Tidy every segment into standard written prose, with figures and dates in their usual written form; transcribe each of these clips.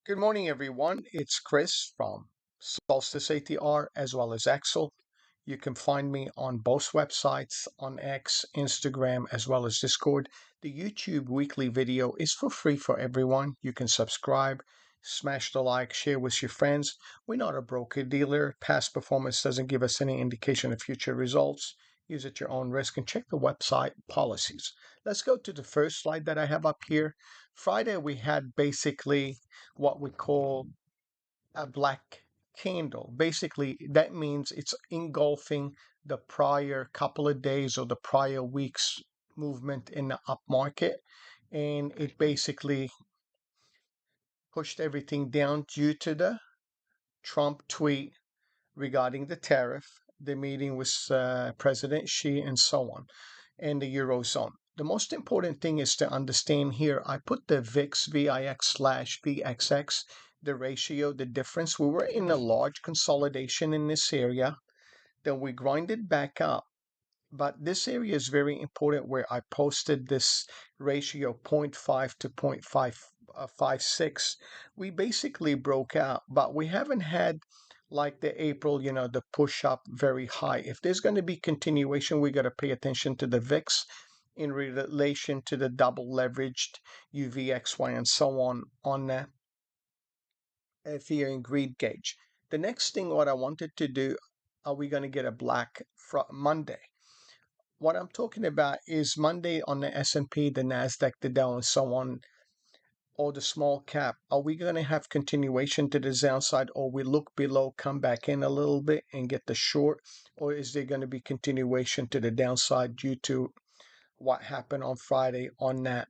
Good morning, everyone. It's Chris from Solstice ATR as well as Excel. You can find me on both websites, on X, Instagram, as well as Discord. The YouTube weekly video is for free for everyone. You can subscribe, smash the like, share with your friends. We're not a broker dealer. Past performance doesn't give us any indication of future results. Use at your own risk and check the website policies. Let's go to the first slide that I have up here. Friday, we had basically what we call a black candle. Basically, that means it's engulfing the prior couple of days or the prior week's movement in the up market. And it basically pushed everything down due to the Trump tweet regarding the tariff, the meeting with President Xi, and so on, and the Eurozone. The most important thing is to understand here, I put the VIX, VIX/VXX, the ratio, the difference. We were in a large consolidation in this area. Then we grinded back up. But this area is very important where I posted this ratio 0.5 to 0.556. We basically broke out, but we haven't had like the April, the push up very high. If there's going to be continuation, we got to pay attention to the VIX in relation to the double leveraged UVXY and so on the fear and greed gauge. The next thing what I wanted to do, are we going to get a black Monday? What I'm talking about is Monday on the S&P, the Nasdaq, the Dell, and so on, or the small cap. Are we going to have continuation to the downside, or we look below, come back in a little bit and get the short, or is there going to be continuation to the downside due to what happened on Friday on that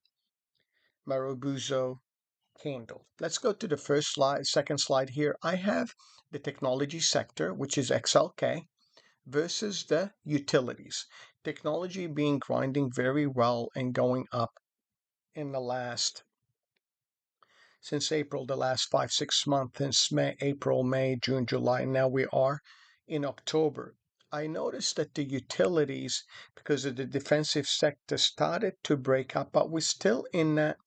Marubozu candle? Let's go to the first slide, second slide here. I have the technology sector, which is XLK, versus the utilities. Technology being grinding very well and going up in the last, since April, the last 5-6 months, since April, May, June, July, and now we are in October. I noticed that the utilities, because of the defensive sector, started to break up, but we're still in that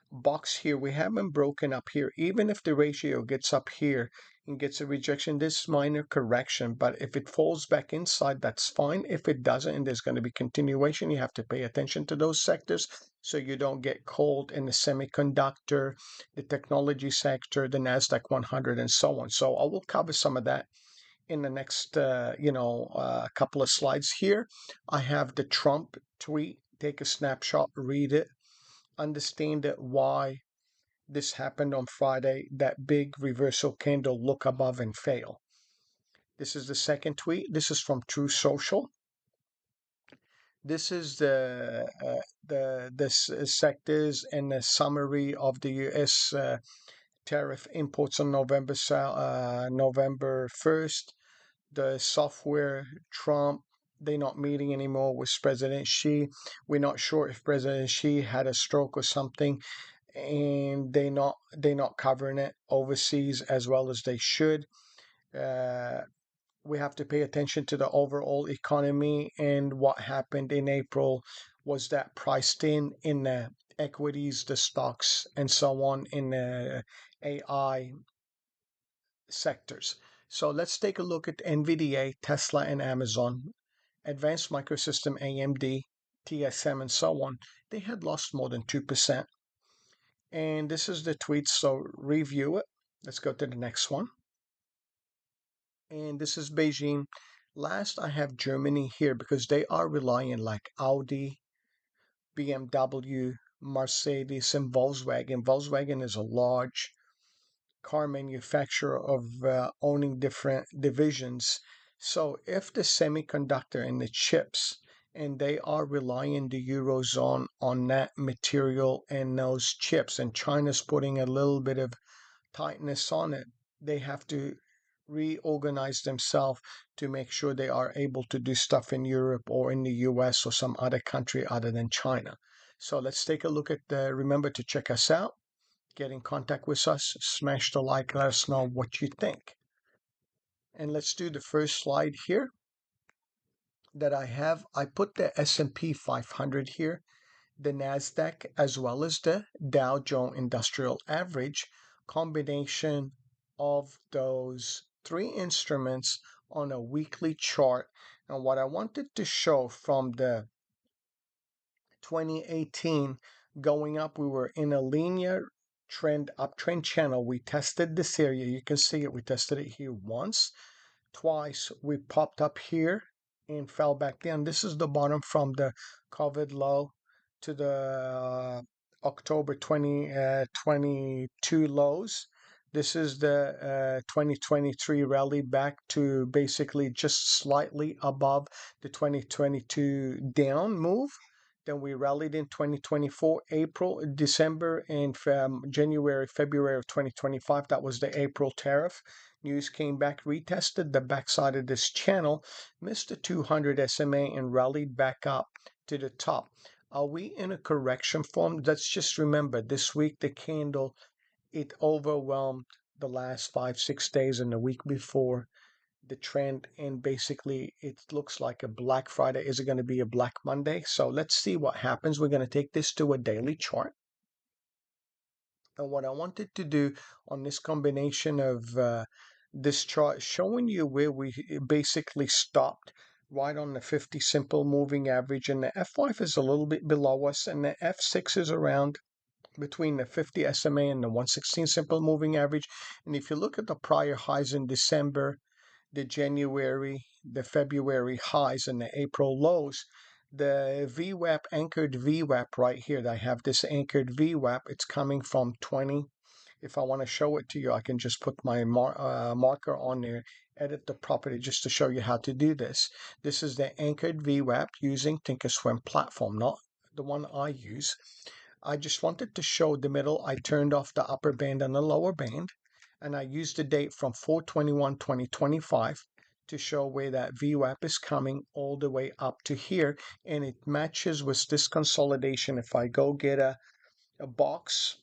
box here. We haven't broken up here. Even if the ratio gets up here and gets a rejection, this minor correction, but if it falls back inside, that's fine. If it doesn't and there's going to be continuation, you have to pay attention to those sectors so you don't get called in the semiconductor, the technology sector, the Nasdaq 100, and so on. So I will cover some of that in the next couple of slides here. I have the Trump tweet. Take a snapshot, read it, understand that why this happened on Friday, that big reversal candle, look above and fail. This is the second tweet. This is from True Social. This is the sectors and the summary of the U.S. Tariff imports on November 1st. The software, Trump, they're not meeting anymore with President Xi. We're not sure if President Xi had a stroke or something, and they're not covering it overseas as well as they should. We have to pay attention to the overall economy, and what happened in April was that priced in the equities, the stocks, and so on in the AI sectors. So let's take a look at nvda, Tesla, and Amazon, Advanced Microsystem, AMD, TSM, and so on. They had lost more than 2%. And this is the tweet, so review it. Let's go to the next one. And this is Beijing. Last, I have Germany here because they are relying like Audi, BMW, Mercedes, and Volkswagen. Volkswagen is a large car manufacturer of owning different divisions. So if the semiconductor and the chips, and they are relying the Eurozone on that material and those chips, and China's putting a little bit of tightness on it, they have to reorganize themselves to make sure they are able to do stuff in Europe or in the US or some other country other than China. So let's take a look at remember to check us out, get in contact with us, smash the like, let us know what you think. And let's do the first slide here that I have. I put the S&P 500 here, the Nasdaq, as well as the Dow Jones Industrial Average combination of those three instruments on a weekly chart. And what I wanted to show from the 2018 going up, we were in a linear trend, uptrend channel. We tested this area. You can see it. We tested it here once, twice. We popped up here and fell back down. This is the bottom from the COVID low to the October 2022 lows. This is the 2023 rally back to basically just slightly above the 2022 down move. Then we rallied in 2024, April, December, and January, February of 2025. That was the April tariff. News came back, retested the backside of this channel, missed the 200 SMA, and rallied back up to the top. Are we in a correction form? Let's just remember this week the candle, it overwhelmed the last 5-6 days and the week before the trend, and basically it looks like a Black Friday. Is it going to be a Black Monday? So let's see what happens. We're going to take this to a daily chart. And what I wanted to do on this combination of this chart, showing you where we basically stopped right on the 50 simple moving average, and the F5 is a little bit below us, and the F6 is around between the 50 SMA and the 116 simple moving average. And if you look at the prior highs in December, the January, the February highs, and the April lows, the VWAP, anchored VWAP right here, I have this anchored VWAP, it's coming from 20. If I want to show it to you, I can just put my marker on there, edit the property just to show you how to do this. This is the anchored VWAP using Thinkorswim platform, not the one I use. I just wanted to show the middle. I turned off the upper band and the lower band, and I used the date from 4/21/2025 to show where that VWAP is coming all the way up to here, and it matches with this consolidation. If I go get a box,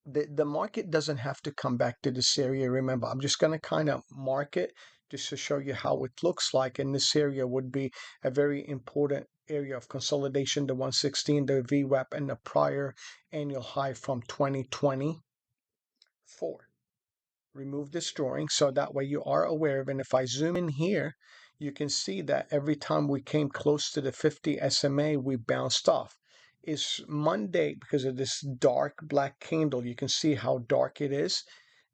the market doesn't have to come back to this area. Remember, I'm just going to kind of mark it just to show you how it looks like, and this area would be a very important area of consolidation, the 116, the VWAP, and the prior annual high from 2024. Remove this drawing so that way you are aware of it. And if I zoom in here, you can see that every time we came close to the 50 SMA, we bounced off. It's Monday because of this dark black candle. You can see how dark it is.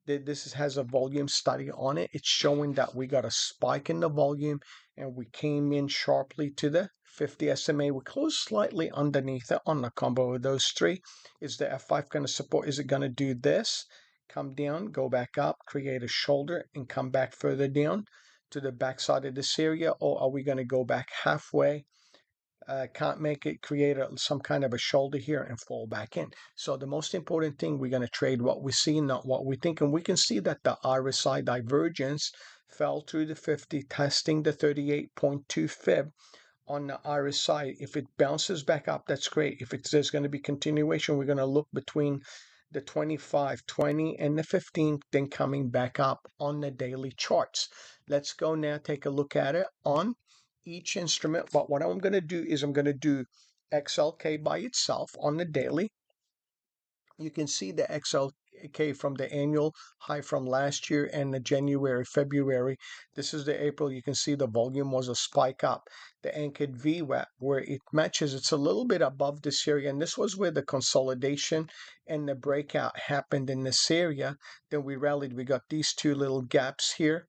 This has a volume study on it. It's showing that we got a spike in the volume and we came in sharply to the 50 SMA. We closed slightly underneath it on the combo of those three. Is the F5 going to support? Is it going to do this? Come down, go back up, create a shoulder, and come back further down to the backside of this area? Or are we going to go back halfway? Can't make it, create some kind of a shoulder here and fall back in. So the most important thing, we're going to trade what we see, not what we think. And we can see that the RSI divergence fell through the 50, testing the 38.2 fib on the RSI. If it bounces back up, that's great. If there's going to be continuation, we're going to look between the 25, 20, and the 15, then coming back up on the daily charts. Let's go now take a look at it on each instrument. But what I'm going to do is I'm going to do XLK by itself on the daily. You can see the XLK from the annual high from last year and the January, February. This is the April. You can see the volume was a spike up. The anchored VWAP where it matches, it's a little bit above this area, and this was where the consolidation and the breakout happened in this area. Then we rallied. We got these two little gaps here.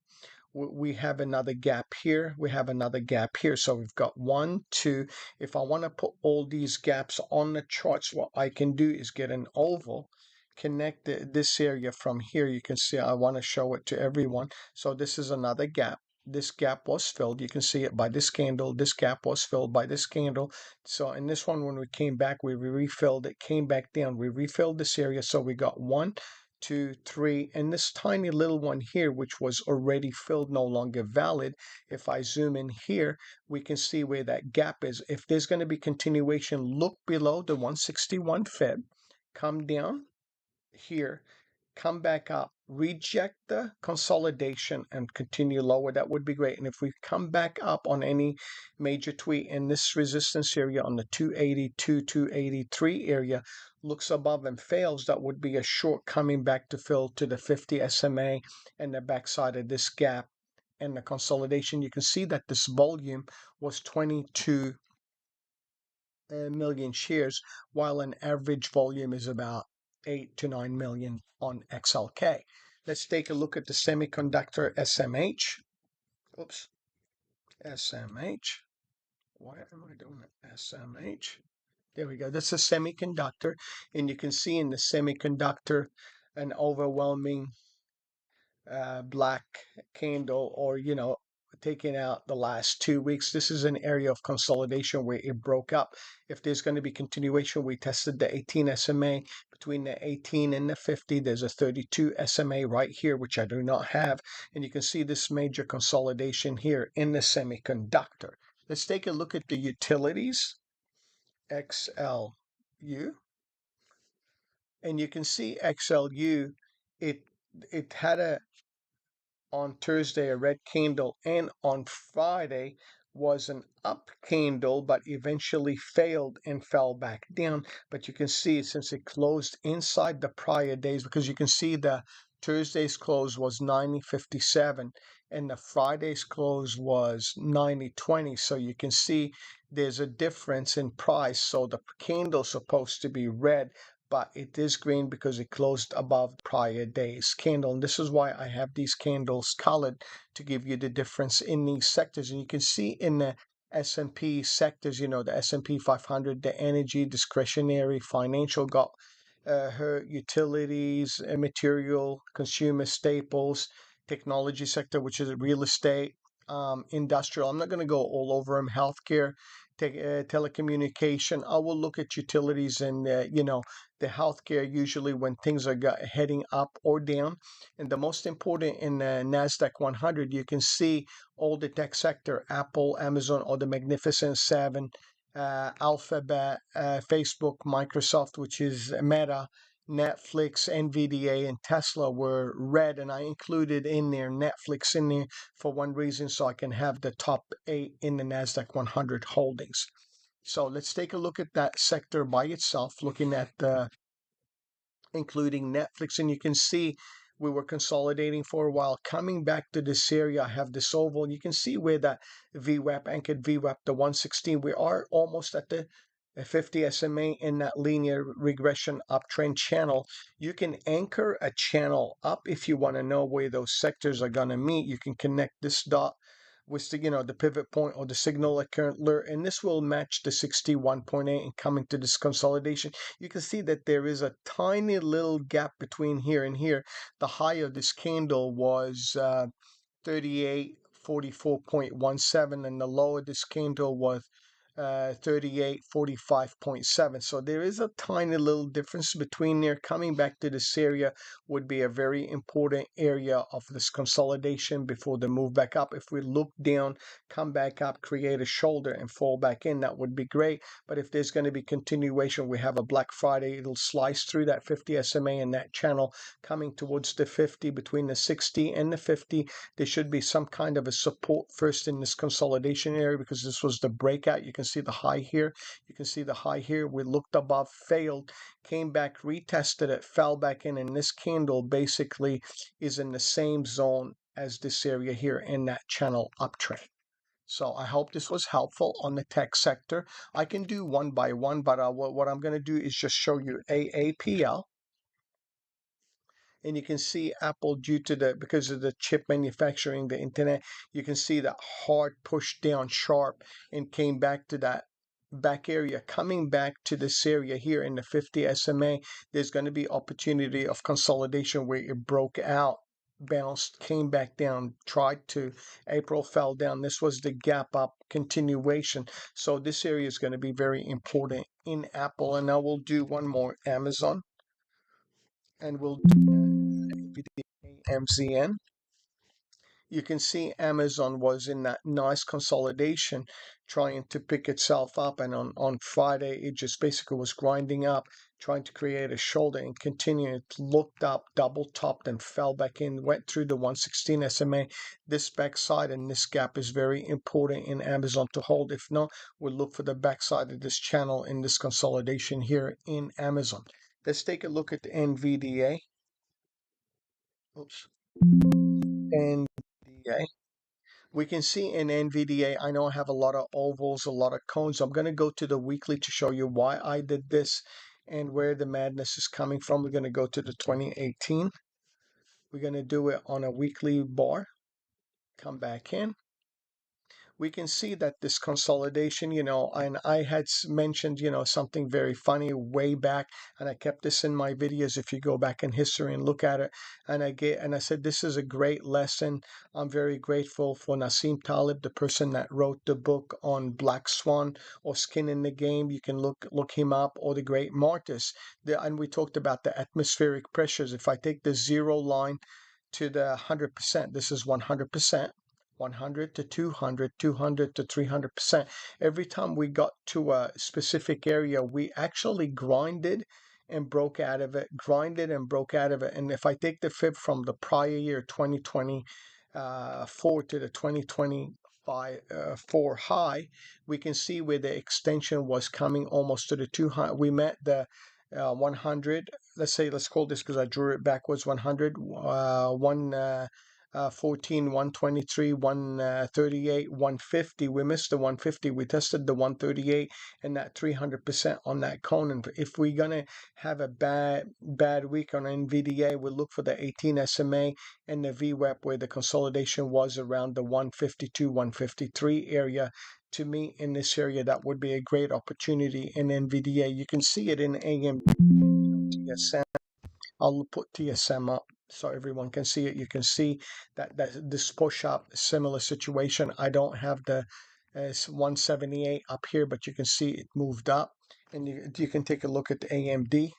We have another gap here, we have another gap here. So we've got 1, 2. If I want to put all these gaps on the charts, what I can do is get an oval, connect this area from here. You can see I want to show it to everyone. So this is another gap. This gap was filled. You can see it by this candle. This gap was filled by this candle. So in this one, when we came back, we refilled it, came back down. We refilled this area. So we got 1, 2, 3, and this tiny little one here, which was already filled, no longer valid. If I zoom in here, we can see where that gap is. If there's going to be continuation, look below the 161 fib, come down here, come back up, reject the consolidation and continue lower. That would be great. And if we come back up on any major tweet in this resistance area on the 282, 283 area, looks above and fails, that would be a short coming back to fill to the 50 SMA and the backside of this gap and the consolidation. You can see that this volume was 22 million shares, while an average volume is about 8 to 9 million on XLK. Let's take a look at the semiconductor SMH. Oops, SMH. Why am I doing it? SMH. There we go. That's a semiconductor, and you can see in the semiconductor an overwhelming black candle, or taking out the last 2 weeks. This is an area of consolidation where it broke up. If there's going to be continuation, we tested the 18 SMA between the 18 and the 50. There's a 32 SMA right here, which I do not have, and you can see this major consolidation here in the semiconductor. Let's take a look at the utilities, XLU, and you can see XLU, it had on Thursday a red candle, and on Friday was an up candle, but eventually failed and fell back down. But you can see, since it closed inside the prior days, because you can see the Thursday's close was 90.57 and the Friday's close was 90.20, so you can see there's a difference in price. So the candle's supposed to be red, but it is green because it closed above prior day's candle. And this is why I have these candles colored, to give you the difference in these sectors. And you can see in the S&P sectors, the S&P 500, the energy, discretionary, financial got her utilities, material, consumer staples, technology sector, which is real estate, industrial. I'm not going to go all over them. Healthcare, telecommunication. I will look at utilities and the healthcare usually when things are heading up or down. And the most important in the Nasdaq 100, you can see all the tech sector: Apple, Amazon, or the Magnificent Seven, Alphabet, Facebook, Microsoft, which is Meta, Netflix, nvda, and Tesla were red, and I included in there Netflix in there for one reason, so I can have the top 8 in the Nasdaq 100 holdings. So let's take a look at that sector by itself, looking at the including Netflix, and you can see we were consolidating for a while. Coming back to this area, I have this oval. You can see where that VWAP, anchored VWAP, the 116, we are almost at the 50 SMA in that linear regression uptrend channel. You can anchor a channel up if you want to know where those sectors are going to meet. You can connect this dot with the pivot point or the signal current alert, and this will match the 61.8. And coming to this consolidation, you can see that there is a tiny little gap between here and here. The high of this candle was 3844.17, and the low of this candle was 3845.7. So there is a tiny little difference between there. Coming back to this area would be a very important area of this consolidation before the move back up. If we look down, come back up, create a shoulder and fall back in, that would be great. But if there's going to be continuation, we have a Black Friday, it'll slice through that 50 SMA and that channel coming towards the 50. Between the 60 and the 50, there should be some kind of a support first in this consolidation area, because this was the breakout. You can see the high here. You can see the high here. We looked above, failed, came back, retested it, fell back in, and this candle basically is in the same zone as this area here in that channel uptrend. So I hope this was helpful on the tech sector. I can do one by one, but what I'm going to do is just show you aapl. And you can see Apple, because of the chip manufacturing, the internet, you can see that hard push down sharp and came back to that back area. Coming back to this area here in the 50 SMA, there's going to be opportunity of consolidation where it broke out, bounced, came back down, tried to, April fell down. This was the gap up continuation. So this area is going to be very important in Apple. And now we'll do one more, Amazon, and we'll do amzn. You can see Amazon was in that nice consolidation, trying to pick itself up. And on Friday, it just basically was grinding up, trying to create a shoulder and continue. It looked up, double topped, and fell back in, went through the 116 SMA. This backside and this gap is very important in Amazon to hold. If not, we'll look for the backside of this channel in this consolidation here in Amazon. Let's take a look at the NVDA. Oops. NVDA. We can see in NVDA, I know I have a lot of ovals, a lot of cones. I'm going to go to the weekly to show you why I did this and where the madness is coming from. We're going to go to the 2018. We're going to do it on a weekly bar. Come back in. We can see that this consolidation, and I had mentioned, something very funny way back, and I kept this in my videos if you go back in history and look at it. And I said, this is a great lesson. I'm very grateful for Nassim Taleb, the person that wrote the book on Black Swan or Skin in the Game. You can look him up, or the great Martis. And we talked about the atmospheric pressures. If I take the zero line to the 100%, this is 100%. 100 to 200, 200 to 300%. Every time we got to a specific area, we actually grinded and broke out of it, grinded and broke out of it. And if I take the fib from the prior year, 2024 to the 2025 4 high, we can see where the extension was coming almost to the 200. We met the 100. Let's call this, because I drew it backwards, 100, 14, 123, 138, 150. We missed the 150. We tested the 138 and that 300% on that cone. And if we're going to have a bad week on NVDA, we'll look for the 18 SMA and the VWAP, where the consolidation was around the 152, 153 area. To me, in this area, that would be a great opportunity in NVDA. You can see it in AM, TSM. I'll put TSM up so everyone can see it. You can see that this push up, similar situation. I don't have the 178 up here, but you can see it moved up. And you can take a look at the AMD.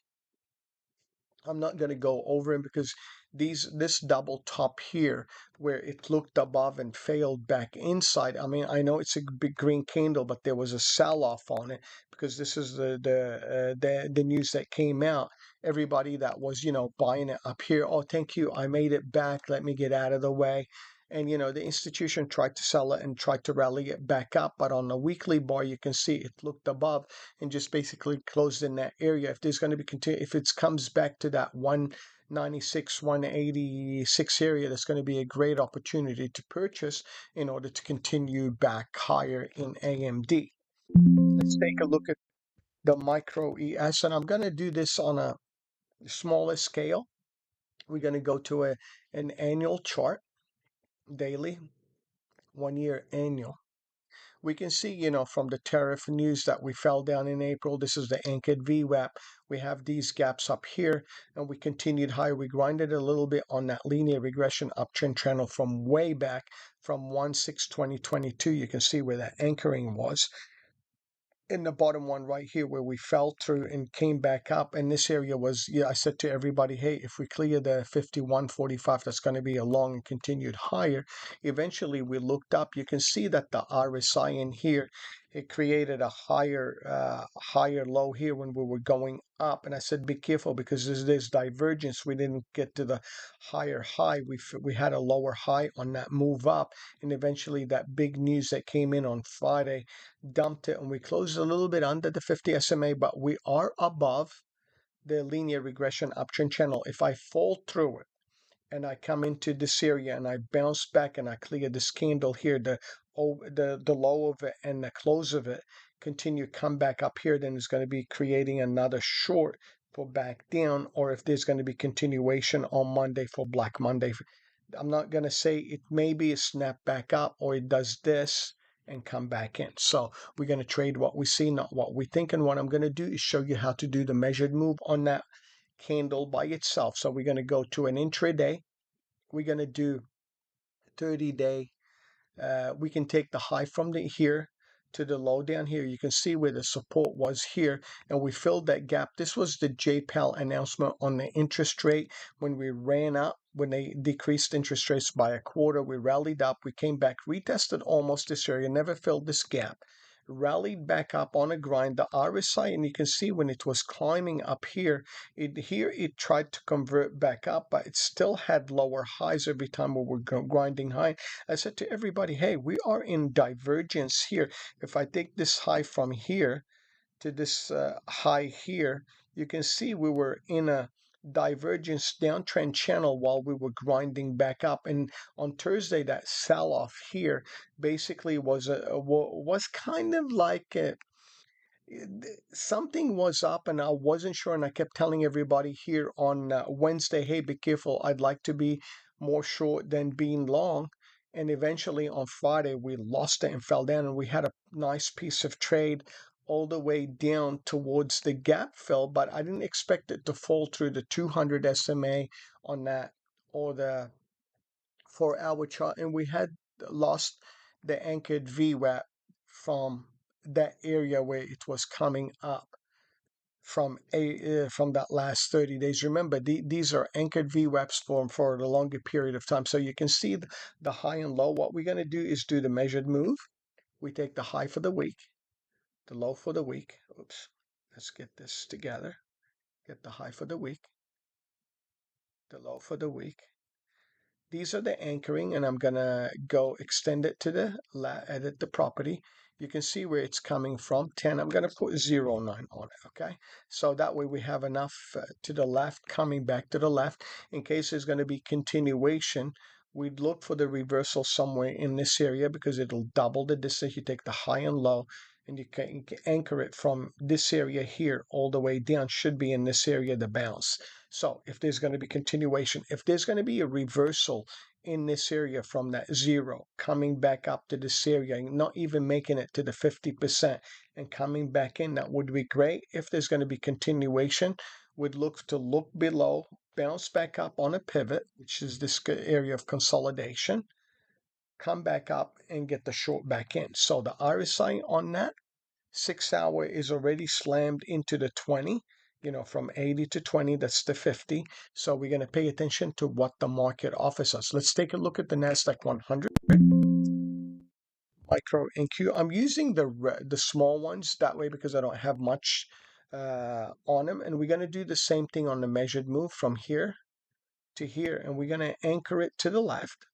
I'm not going to go over it because this double top here, where it looked above and failed back inside. I mean, I know it's a big green candle, but there was a sell-off on it, because this is the news that came out. Everybody that was buying it up here, oh, thank you, I made it back, let me get out of the way. And the institution tried to sell it and tried to rally it back up, but on the weekly bar you can see it looked above and just basically closed in that area. If there's going to be if it comes back to that 196, 186 area, that's going to be a great opportunity to purchase in order to continue back higher in AMD. Let's take a look at the micro ES, and I'm going to do this on a smaller scale. We're going to go to an annual chart, daily, 1 year annual. We can see, from the tariff news that we fell down in April. This is the anchored VWAP. We have these gaps up here, and we continued higher. We grinded a little bit on that linear regression uptrend channel from way back, from 1/6/2022. You can see where that anchoring was. In the bottom one right here, where we fell through and came back up, and this area was, I said to everybody, hey, if we clear the 51.45, that's going to be a long and continued higher. Eventually we looked up. You can see that the RSI in here, it created a higher low here when we were going up, and I said be careful, because there's divergence. We didn't get to the higher high. We had a lower high on that move up, and eventually that big news that came in on Friday dumped it, and we closed a little bit under the 50 SMA, but we are above the linear regression uptrend channel. If I fall through it and I come into this area and I bounce back and I clear this candle here, the low of it and the close of it, continue come back up here, then it's going to be creating another short for back down, or if there's going to be continuation on Monday for Black Monday. I'm not going to say it may be a snap back up, or it does this and come back in. So we're going to trade what we see, not what we think. And what I'm going to do is show you how to do the measured move on that candle by itself. So we're going to go to an intraday. We're going to do 30-day. We can take the high from here, to the low down here. You can see where the support was here, and we filled that gap. This was the JPAL announcement on the interest rate when we ran up, when they decreased interest rates by a quarter. We rallied up, we came back, retested almost this area, never filled this gap, rallied back up on a grind, the RSI, and you can see when it was climbing up here, it tried to convert back up, but it still had lower highs every time we were grinding high. I said to everybody, hey, we are in divergence here. If I take this high from here to this high here, you can see we were in a divergence downtrend channel while we were grinding back up. And on Thursday, that sell off here basically was kind of like something was up and I wasn't sure, and I kept telling everybody here on Wednesday, hey, be careful, I'd like to be more short than being long. And eventually on Friday we lost it and fell down, and we had a nice piece of trade all the way down towards the gap fill, but I didn't expect it to fall through the 200 SMA on that, or the 4-hour chart, and we had lost the anchored VWAP from that area where it was coming up from that last 30 days. Remember, these are anchored VWAPs for a longer period of time. So you can see the high and low. What we're going to do is do the measured move. We take the high for the week, the low for the week. Oops, let's get this together. Get the high for the week, the low for the week. These are the anchoring, and I'm gonna go extend it to the edit the property. You can see where it's coming from. 10, I'm gonna put 0.9 on it, okay? So that way we have enough to the left, coming back to the left. In case there's gonna be continuation, we'd look for the reversal somewhere in this area, because it'll double the distance. You take the high and low, and you can anchor it from this area here all the way down. Should be in this area, the bounce. So if there's going to be continuation, if there's going to be a reversal in this area from that zero, coming back up to this area, not even making it to the 50% and coming back in, that would be great. If there's going to be continuation, we'd look below, bounce back up on a pivot, which is this area of consolidation, come back up and get the short back in. So the RSI on that 6-hour is already slammed into the 20, from 80 to 20, that's the 50. So we're going to pay attention to what the market offers us. Let's take a look at the Nasdaq 100 micro NQ. I'm using the small ones that way because I don't have much on them. And we're going to do the same thing on the measured move from here to here. And we're going to anchor it to the left,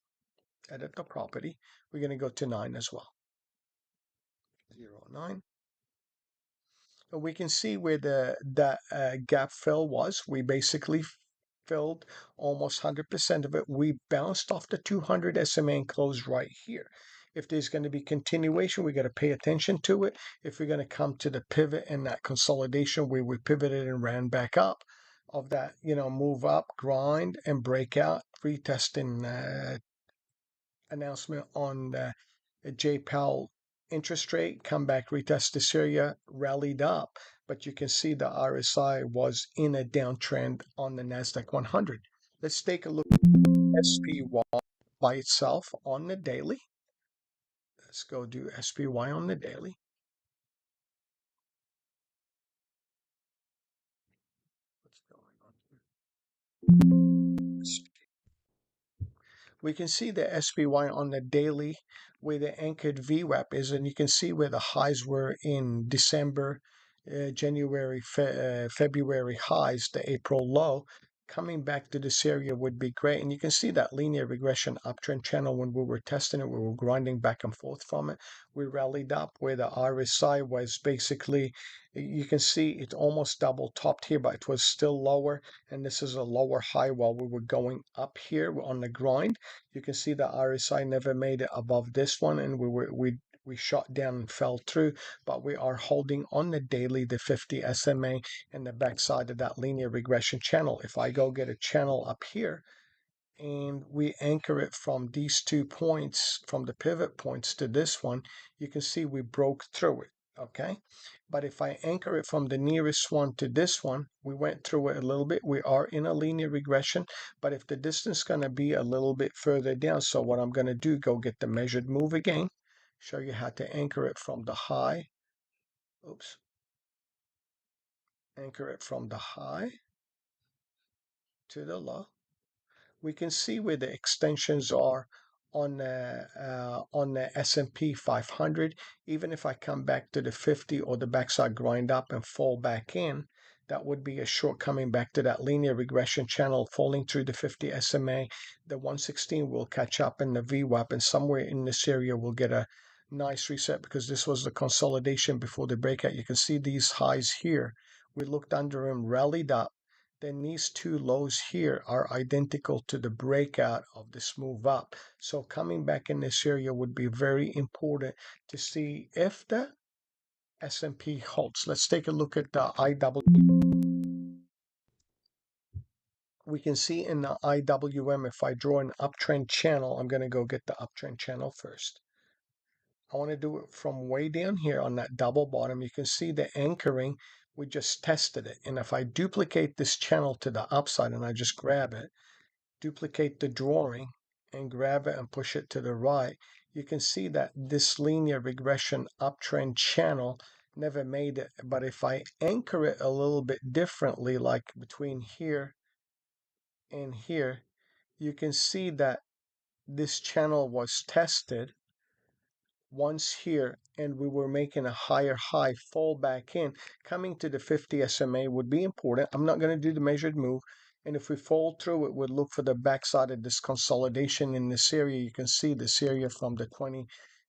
edit the property. We're going to go to 9 as well. 0.9. We can see where that gap fill was. We basically filled almost 100% of it. We bounced off the 200 SMA and closed right here. If there's going to be continuation, we got to pay attention to it. If we're going to come to the pivot and that consolidation where we pivoted and ran back up, of that, move up, grind, and break out, retesting announcement on the JPAL interest rate, come back, retest this area, rallied up. But you can see the RSI was in a downtrend on the Nasdaq 100. Let's take a look at SPY by itself on the daily. Let's go do SPY on the daily. What's going on here? We can see the SPY on the daily where the anchored VWAP is, and you can see where the highs were in December, January, February highs, the April low. Coming back to this area would be great. And you can see that linear regression uptrend channel when we were testing it, we were grinding back and forth from it. We rallied up where the RSI was basically, you can see it almost double topped here, but it was still lower. And this is a lower high while we were going up here on the grind. You can see the RSI never made it above this one, and we shot down and fell through, but we are holding on the daily the 50 SMA and the backside of that linear regression channel. If I go get a channel up here and we anchor it from these 2 points, from the pivot points to this one, you can see we broke through it. Okay, but if I anchor it from the nearest one to this one, we went through it a little bit. We are in a linear regression, but if the distance is going to be a little bit further down, so what I'm going to do, go get the measured move again, show you how to anchor it from the high. Oops. Anchor it from the high to the low. We can see where the extensions are on the S&P 500. Even if I come back to the 50 or the backside grind up and fall back in, that would be a short coming back to that linear regression channel, falling through the 50 SMA. The 116 will catch up in the VWAP, and somewhere in this area we'll get a nice reset because this was the consolidation before the breakout. You can see these highs here. We looked under them, rallied up, then these two lows here are identical to the breakout of this move up. So coming back in this area would be very important to see if the S&P holds. Let's take a look at the IW. We can see in the IWM, if I draw an uptrend channel, I'm going to go get the uptrend channel first. I want to do it from way down here on that double bottom. You can see the anchoring. We just tested it. And if I duplicate this channel to the upside and I just grab it, duplicate the drawing and grab it and push it to the right, you can see that this linear regression uptrend channel never made it. But if I anchor it a little bit differently, like between here and here, you can see that this channel was tested once here and we were making a higher high, fall back in. Coming to the 50 SMA would be important. I'm not going to do the measured move, and if we fall through it, we'll look for the backside of this consolidation in this area. You can see this area from the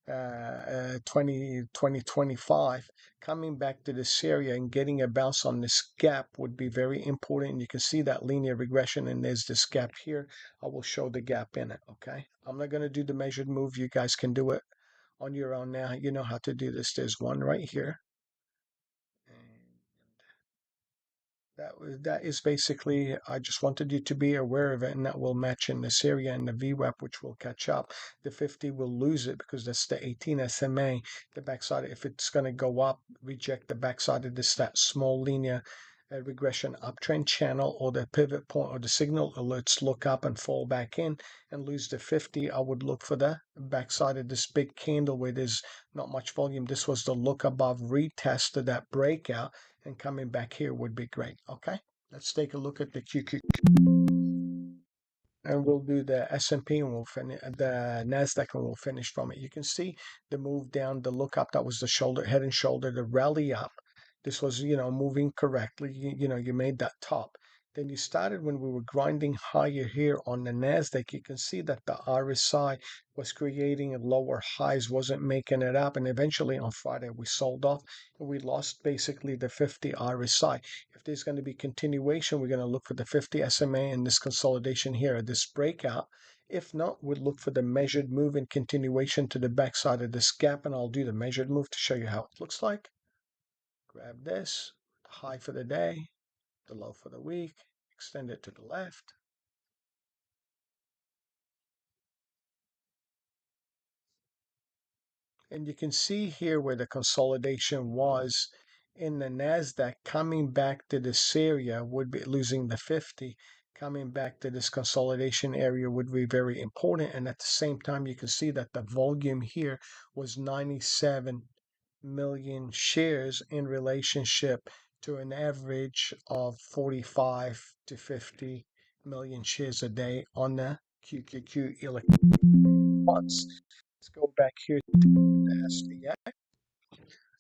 2025 coming back to this area and getting a bounce on this gap would be very important. You can see that linear regression, and there's this gap here. I will show the gap in it. Okay, I'm not going to do the measured move. You guys can do it on your own now. You know how to do this. There's one right here. And that is basically, I just wanted you to be aware of it, and that will match in this area, and the VWAP, which will catch up. The 50 will lose it because that's the 18 SMA. The backside, if it's going to go up, reject the backside of this, that small linear regression uptrend channel or the pivot point or the signal alerts look up and fall back in and lose the 50. I would look for the backside of this big candle where there's not much volume. This was the look above retest of that breakout, and coming back here would be great. Okay, let's take a look at the QQQ, and we'll do the S&P and we'll finish the Nasdaq and we'll finish from it. You can see the move down, the look up, that was the shoulder, head and shoulder, the rally up. This was, moving correctly. You made that top. Then you started when we were grinding higher here on the Nasdaq. You can see that the RSI was creating lower highs, wasn't making it up. And eventually on Friday, we sold off and we lost basically the 50 RSI. If there's going to be continuation, we're going to look for the 50 SMA and this consolidation here, this breakout. If not, we'll look for the measured move and continuation to the backside of this gap. And I'll do the measured move to show you how it looks like. Grab this, the high for the day, the low for the week, extend it to the left. And you can see here where the consolidation was in the Nasdaq. Coming back to this area would be losing the 50. Coming back to this consolidation area would be very important. And at the same time, you can see that the volume here was 97 million shares in relationship to an average of 45 to 50 million shares a day on the QQQ electronic funds. Let's go back here to the SBX,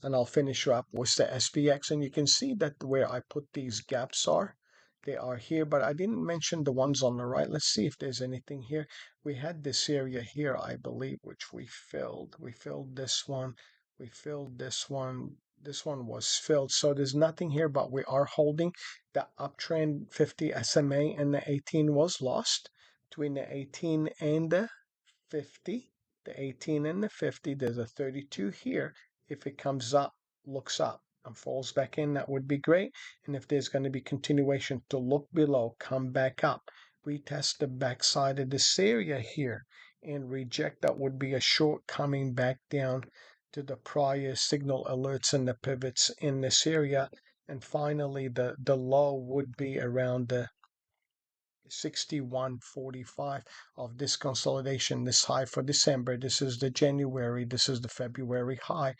and I'll finish up with the SBX. And you can see that where I put these gaps are, they are here, but I didn't mention the ones on the right. Let's see if there's anything here. We had this area here, I believe, which we filled. We filled this one. We filled this one. This one was filled. So there's nothing here, but we are holding the uptrend 50 SMA, and the 18 was lost. Between the 18 and the 50, the 18 and the 50, there's a 32 here. If it comes up, looks up, and falls back in, that would be great. And if there's going to be continuation to look below, come back up, retest the backside of this area here, and reject, that would be a short coming back down to the prior signal alerts and the pivots in this area. And finally, the low would be around the 61.45 of this consolidation, this high for December. This is the January, this is the February high.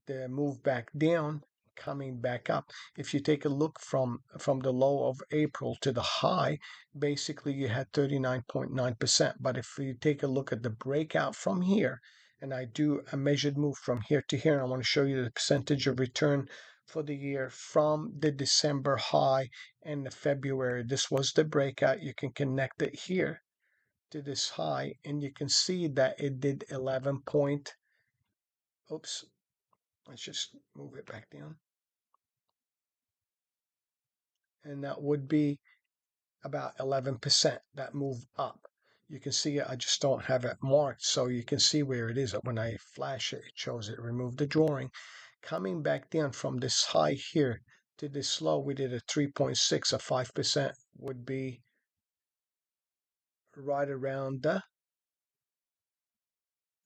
The move back down, coming back up. If you take a look from the low of April to the high, basically you had 39.9%. But if you take a look at the breakout from here, and I do a measured move from here to here, and I want to show you the percentage of return for the year from the December high and the February. This was the breakout. You can connect it here to this high, and you can see that it did 11 point. Oops, let's just move it back down. And that would be about 11% that move up. You can see it, I just don't have it marked, so you can see where it is. When I flash it, it shows it. Remove the drawing. Coming back down from this high here to this low, we did a 3.6, a 5% would be right around the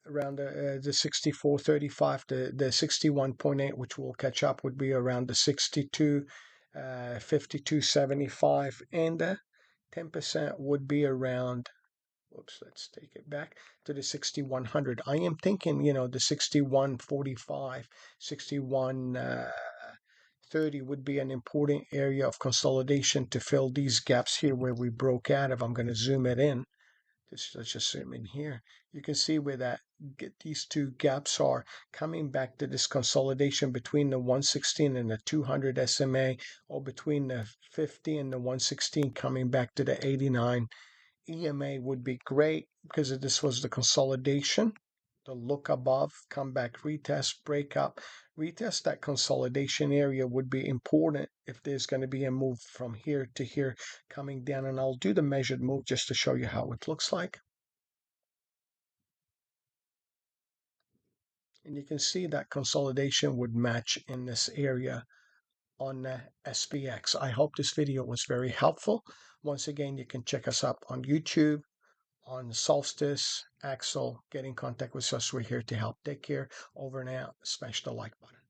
64.35, the 61.8, which will catch up, would be around the 62, 52.75, and 10% would be around. Whoops, let's take it back to the 6100. I am thinking, the 61.45, 61.30 would be an important area of consolidation to fill these gaps here where we broke out of. I'm going to zoom it in. Let's just zoom in here. You can see where these two gaps are coming back to this consolidation between the 116 and the 200 SMA, or between the 50 and the 116 coming back to the 89 EMA would be great, because this was the consolidation. The look above, come back, retest, break up, retest that consolidation area would be important if there's going to be a move from here to here coming down. And I'll do the measured move just to show you how it looks like. And you can see that consolidation would match in this area on SBX. I hope this video was very helpful. Once again, you can check us up on YouTube, on Solstice, Axel. Get in contact with us. We're here to help. Take care. Over and out. Smash the like button.